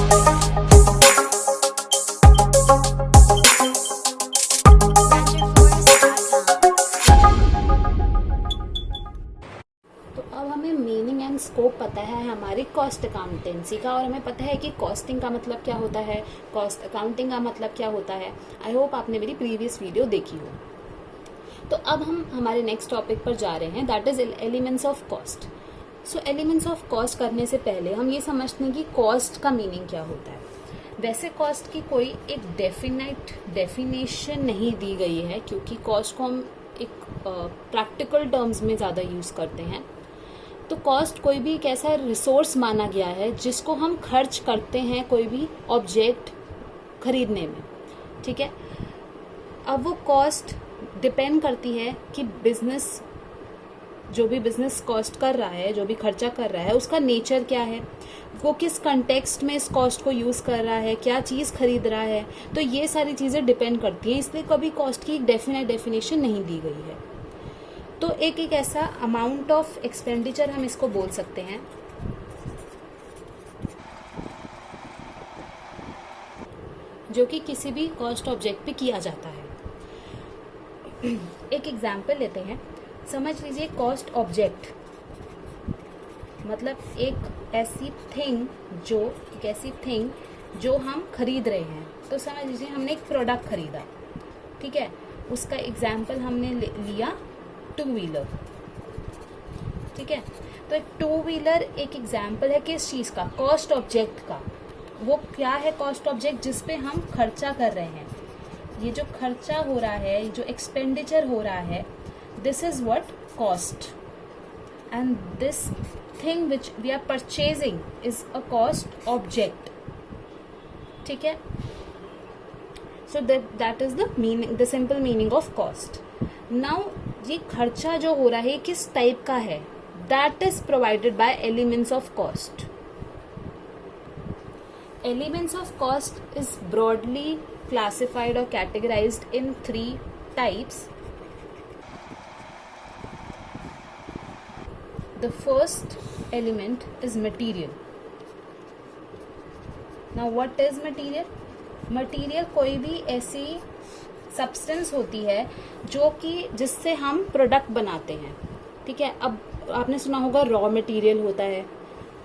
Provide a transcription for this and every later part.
तो अब हमें मीनिंग एंड स्कोप पता है हमारी कॉस्ट अकाउंटेंसी का, और हमें पता है कि कॉस्टिंग का मतलब क्या होता है, कॉस्ट अकाउंटिंग का मतलब क्या होता है। आई होप आपने मेरी प्रीवियस वीडियो देखी हो। तो अब हम हमारे नेक्स्ट टॉपिक पर जा रहे हैं, that is elements of cost. So elements of cost करने से पहले हम ये समझते हैं कि कॉस्ट का मीनिंग क्या होता है। वैसे कॉस्ट की कोई एक डेफिनेट डेफिनेशन नहीं दी गई है, क्योंकि कॉस्ट को हम एक प्रैक्टिकल टर्म्स में ज़्यादा यूज़ करते हैं। तो कॉस्ट कोई भी एक ऐसा रिसोर्स माना गया है जिसको हम खर्च करते हैं कोई भी ऑब्जेक्ट खरीदने में, ठीक है। अब वो कॉस्ट डिपेंड करती है कि बिजनेस, जो भी बिजनेस कॉस्ट कर रहा है, जो भी खर्चा कर रहा है, उसका नेचर क्या है, वो किस कंटेक्स्ट में इस कॉस्ट को यूज़ कर रहा है, क्या चीज़ खरीद रहा है। तो ये सारी चीज़ें डिपेंड करती हैं, इसलिए कभी कॉस्ट की एक डेफिनेट डेफिनेशन नहीं दी गई है। तो एक ऐसा अमाउंट ऑफ एक्सपेंडिचर हम इसको बोल सकते हैं जो कि किसी भी कॉस्ट ऑब्जेक्ट पे किया जाता है। एक एग्जांपल लेते हैं, समझ लीजिए कॉस्ट ऑब्जेक्ट मतलब एक ऐसी थिंग जो हम खरीद रहे हैं। तो समझ लीजिए हमने एक प्रोडक्ट खरीदा, ठीक है, उसका एग्जांपल हमने लिया टू व्हीलर, ठीक है। तो एक टू व्हीलर एक एग्जांपल है किस चीज़ का, कॉस्ट ऑब्जेक्ट का। वो क्या है कॉस्ट ऑब्जेक्ट, जिस पे हम खर्चा कर रहे हैं। ये जो खर्चा हो रहा है, जो एक्सपेंडिचर हो रहा है, this is what cost, and this thing which we are purchasing is a cost object, ठीक है। So that is the meaning, the simple meaning of cost. Now ये खर्चा जो हो रहा है किस टाइप का है, that is provided by elements of cost. Elements of cost is broadly classified or categorized in 3 types. The first element is material. Now what is material? Material कोई भी ऐसी सब्सटेंस होती है जो कि जिससे हम प्रोडक्ट बनाते हैं, ठीक है। अब आपने सुना होगा रॉ मटेरियल होता है,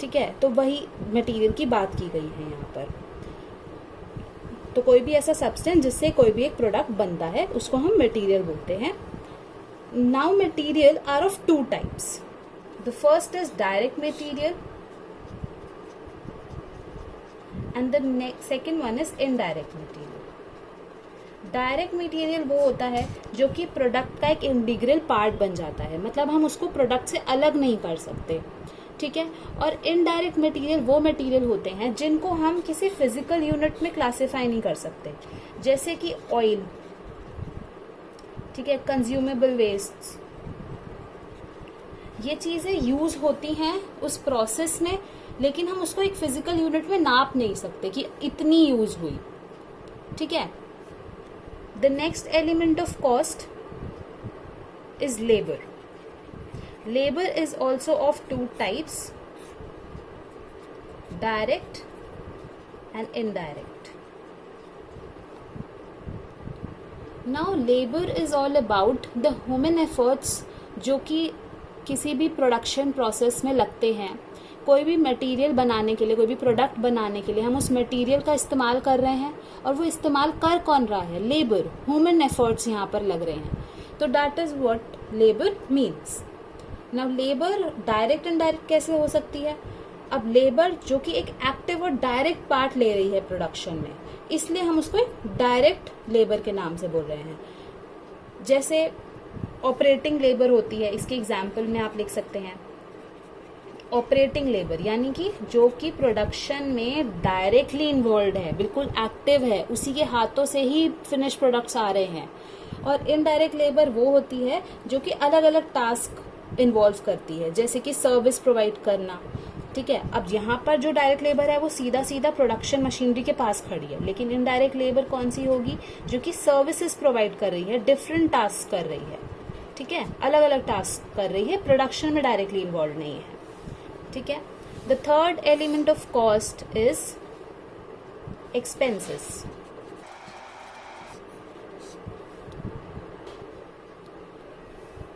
ठीक है, तो वही मटेरियल की बात की गई है यहाँ पर। तो कोई भी ऐसा सब्सटेंस जिससे कोई भी एक प्रोडक्ट बनता है उसको हम मटेरियल बोलते हैं। Now material are of 2 types. The first is direct material and the second one is indirect material. Direct material वो होता है जो कि प्रोडक्ट का एक इंटीग्रल पार्ट बन जाता है, मतलब हम उसको प्रोडक्ट से अलग नहीं कर सकते, ठीक है। और इनडायरेक्ट मटेरियल वो मटेरियल होते हैं जिनको हम किसी फिजिकल यूनिट में क्लासिफाई नहीं कर सकते, जैसे कि ऑयल, ठीक है, कंज्यूमेबल वेस्ट। ये चीजें यूज होती हैं उस प्रोसेस में, लेकिन हम उसको एक फिजिकल यूनिट में नाप नहीं सकते कि इतनी यूज हुई, ठीक है। The next element of cost is labour. Labor is also of 2 types, direct and indirect. Now labor is all about the human efforts जो कि किसी भी प्रोडक्शन प्रोसेस में लगते हैं। कोई भी मटेरियल बनाने के लिए, कोई भी प्रोडक्ट बनाने के लिए हम उस मटेरियल का इस्तेमाल कर रहे हैं, और वो इस्तेमाल कर कौन रहा है, लेबर, ह्यूमन एफर्ट्स यहाँ पर लग रहे हैं। तो that is what labour means. Now labour direct and direct कैसे हो सकती है? अब लेबर जो कि एक एक्टिव और डायरेक्ट पार्ट ले रही है प्रोडक्शन में, इसलिए हम उसको डायरेक्ट लेबर के नाम से बोल रहे हैं। जैसे ऑपरेटिंग लेबर होती है, इसके एग्जाम्पल में आप लिख सकते हैं ऑपरेटिंग लेबर, यानी कि जो कि प्रोडक्शन में डायरेक्टली इन्वॉल्व है, बिल्कुल एक्टिव है, उसी के हाथों से ही फिनिश प्रोडक्ट्स आ रहे हैं। और इनडायरेक्ट लेबर वो होती है जो कि अलग अलग टास्क इन्वॉल्व करती है, जैसे कि सर्विस प्रोवाइड करना, ठीक है। अब यहाँ पर जो डायरेक्ट लेबर है वो सीधा सीधा प्रोडक्शन मशीनरी के पास खड़ी है, लेकिन इनडायरेक्ट लेबर कौन सी होगी? जो कि सर्विसेज प्रोवाइड कर रही है, डिफरेंट टास्क कर रही है, ठीक है, अलग अलग टास्क कर रही है, प्रोडक्शन में डायरेक्टली इन्वॉल्व नहीं है, ठीक है। The third element of cost is expenses.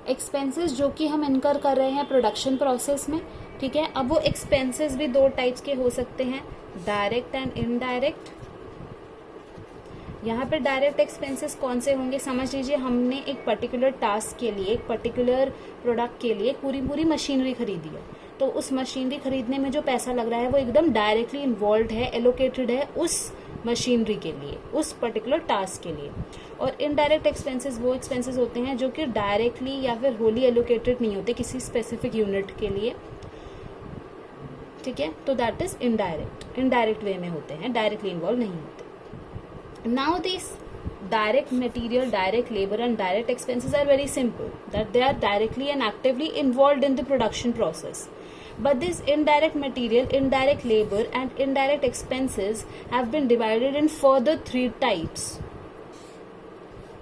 Expenses जो कि हम इनकर कर रहे हैं प्रोडक्शन प्रोसेस में, ठीक है। अब वो एक्सपेंसेस भी दो टाइप्स के हो सकते हैं, डायरेक्ट एंड इनडायरेक्ट। यहाँ पे डायरेक्ट एक्सपेंसेस कौन से होंगे, समझ लीजिए हमने एक पर्टिकुलर टास्क के लिए, एक पर्टिकुलर प्रोडक्ट के लिए पूरी मशीनरी खरीदी है, तो उस मशीनरी खरीदने में जो पैसा लग रहा है वो एकदम डायरेक्टली इन्वॉल्व है, एलोकेटेड है उस मशीनरी के लिए, उस पर्टिकुलर टास्क के लिए। और इनडायरेक्ट एक्सपेंसेस वो एक्सपेंसेस होते हैं जो कि डायरेक्टली या फिर होली एलोकेटेड नहीं होते किसी स्पेसिफिक यूनिट के लिए, ठीक है। तो दैट इज इनडायरेक्ट वे में होते हैं, डायरेक्टली इन्वॉल्व नहीं होते। Now these direct material, direct labor and direct expenses are very simple, that they are directly and actively involved in the production process. But this indirect material, indirect labor and indirect expenses have been divided in further 3 types.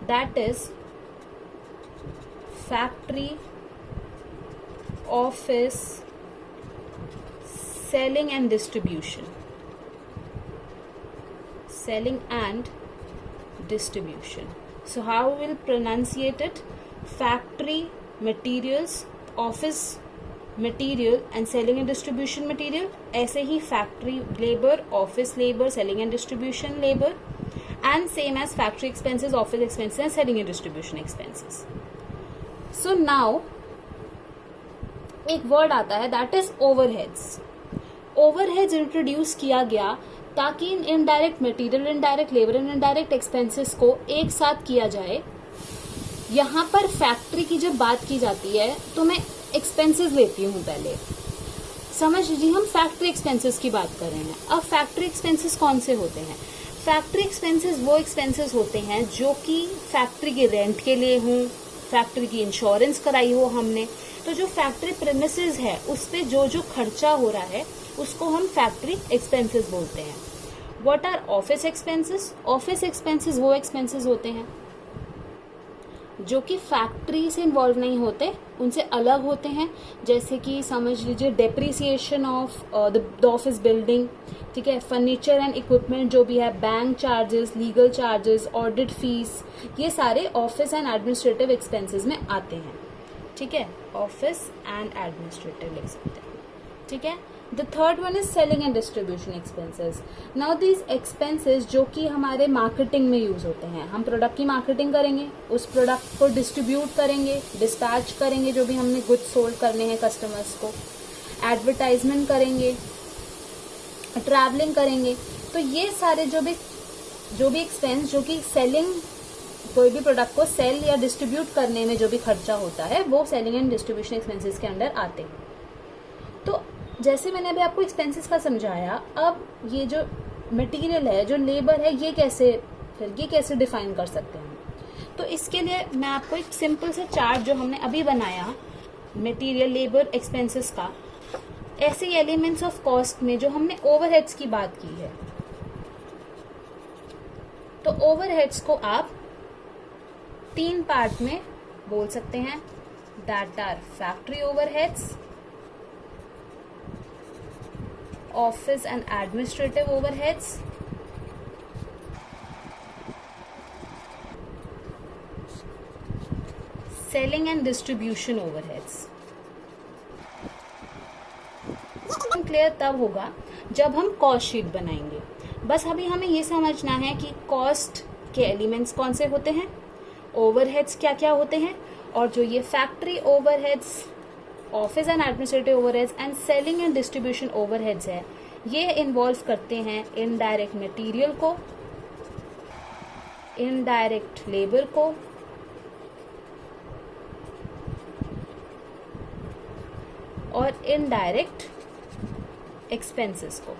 That is factory, office, selling and distribution. Selling and distribution. So how we'll pronunciate it? Factory materials, office material and selling and distribution material. ऐसे ही factory labor, office labor, selling and distribution labor, and same as factory expenses, office expenses and selling and distribution expenses. So now एक word आता है, that is overheads. Overheads introduce किया गया ताकि in indirect material, indirect labour and indirect expenses को एक साथ किया जाए। यहाँ पर फैक्ट्री की जब बात की जाती है तो मैं एक्सपेंसेस लेती हूँ पहले, समझ लीजिए हम फैक्ट्री एक्सपेंसेस की बात कर रहे हैं। अब फैक्ट्री एक्सपेंसेस कौन से होते हैं? फैक्ट्री एक्सपेंसेस वो एक्सपेंसेस होते हैं जो कि फैक्ट्री के रेंट के लिए हों, फैक्ट्री की इंश्योरेंस कराई हो हमने, तो जो फैक्ट्री प्रेमिसेस है उस पर जो खर्चा हो रहा है उसको हम फैक्ट्री एक्सपेंसेस बोलते हैं। What are office expenses? Office expenses वो एक्सपेंसेस होते हैं जो कि फैक्ट्री से इन्वॉल्व नहीं होते, उनसे अलग होते हैं। जैसे कि समझ लीजिए depreciation of the office building, ठीक है, फर्नीचर एंड इक्विपमेंट जो भी है, bank charges, legal charges, audit fees, ये सारे ऑफिस एंड एडमिनिस्ट्रेटिव एक्सपेंसेस में आते हैं, ठीक है। ऑफिस एंड एडमिनिस्ट्रेटिव लिख सकते हैं, ठीक है। The third one is selling and distribution expenses. Now these expenses जो कि हमारे मार्केटिंग में यूज होते हैं, हम प्रोडक्ट की मार्केटिंग करेंगे, उस प्रोडक्ट को डिस्ट्रीब्यूट करेंगे, डिस्पैच करेंगे, जो भी हमने गुड्स सोल्ड करने हैं कस्टमर्स को, एडवर्टाइजमेंट करेंगे, ट्रैवलिंग करेंगे। तो ये सारे जो भी एक्सपेंस जो कि सेलिंग, कोई भी प्रोडक्ट को सेल या डिस्ट्रीब्यूट करने में जो भी खर्चा होता है वो सेलिंग एंड डिस्ट्रीब्यूशन एक्सपेंसेस के अंडर आते हैं। तो जैसे मैंने अभी आपको एक्सपेंसेस का समझाया, अब ये जो मटेरियल है, जो लेबर है, ये कैसे डिफाइन कर सकते हैं? तो इसके लिए मैं आपको एक सिंपल सा चार्ट जो हमने अभी बनाया मटेरियल, लेबर, एक्सपेंसेस का, ऐसे एलिमेंट्स ऑफ कॉस्ट में जो हमने ओवरहेड्स की बात की है, तो ओवरहेड्स को आप 3 पार्ट में बोल सकते हैं, that are factory overheads, office and administrative overheads, selling and distribution overheads। Clear तब होगा जब हम कॉस्ट शीट बनाएंगे। बस अभी हमें ये समझना है कि कॉस्ट के एलिमेंट्स कौन से होते हैं, ओवरहेड्स क्या क्या होते हैं, और जो ये factory overheads, office and administrative overheads and selling and distribution overheads है, ये इन्वॉल्व करते हैं इनडायरेक्ट मटेरियल को, इनडायरेक्ट लेबर को, और इनडायरेक्ट एक्सपेंसेस को,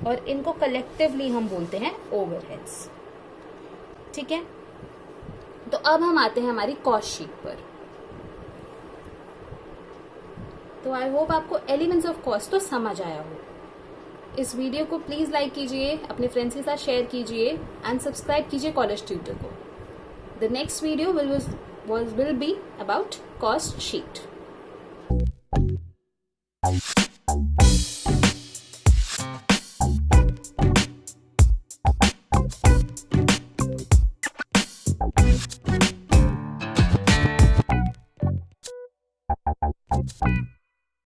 और इनको कलेक्टिवली हम बोलते हैं ओवरहेड्स, ठीक है। तो अब हम आते हैं हमारी कॉस्ट शीट पर। तो आई होप आपको एलिमेंट्स ऑफ कॉस्ट तो समझ आया हो। इस वीडियो को प्लीज लाइक कीजिए, अपने फ्रेंड्स के साथ शेयर कीजिए एंड सब्सक्राइब कीजिए कॉलेज ट्यूटर को। The next video will be about cost sheet. है।